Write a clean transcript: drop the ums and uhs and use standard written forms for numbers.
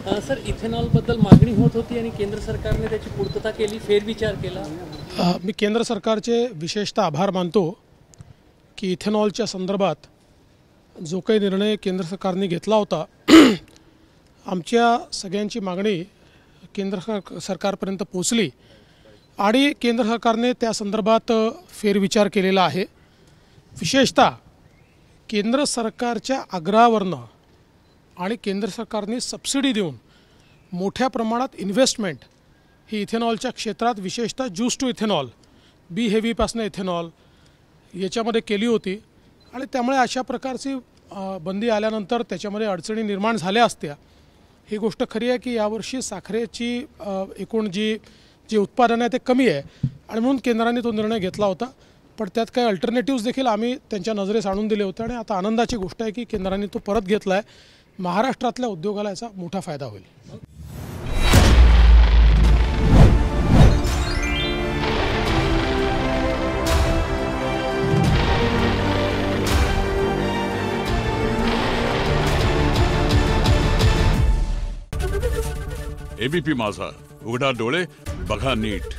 Sir, इथेनॉलबद्दल मागणी होत होती आणि केंद्र सरकारने त्याची पूर्तता केली, फेरविचार केला। मी केंद्र सरकारचे विशेषतः आभार मानतो की इथेनॉलच्या संदर्भात जो काही निर्णय केंद्र सरकारने घेतला होता आमच्या सगळ्यांची मागणी केंद्र सरकारपर्यंत पोहोचली आणि केंद्र सरकारने त्या संदर्भात फेरविचार केलेला आहे। विशेषतः केंद्र सरकारच्या आग्रहावरनं आणि केंद्र सरकारने सबसिडी देऊन मोठ्या प्रमाणात इन्व्हेस्टमेंट ही इथेनॉलच्या क्षेत्रात विशेषतः ज्यूस टू इथेनॉल बी हेवीपासून इथेनॉल याच्यामध्ये केली होती आणि त्यामुळे अशा प्रकारची बंदी आल्यानंतर त्याच्यामध्ये अडचणी निर्माण झाल्या असत्या। ही गोष्ट खरी आहे की यावर्षी साखरेची एकूण जी उत्पादन आहे ते कमी आहे आणि म्हणून केंद्राने तो निर्णय घेतला होता। पण त्यात काही अल्टरनेटिव्स देखील आम्ही त्यांच्या नजरेस आणून दिले होते आणि आता आनंदाची गोष्ट आहे की केंद्राने तो परत घेतला आहे। महाराष्ट्रातल्या उद्योगाला याचा मोठा फायदा होईल। एबीपी माझा, उघडा डोळे बघा नीट।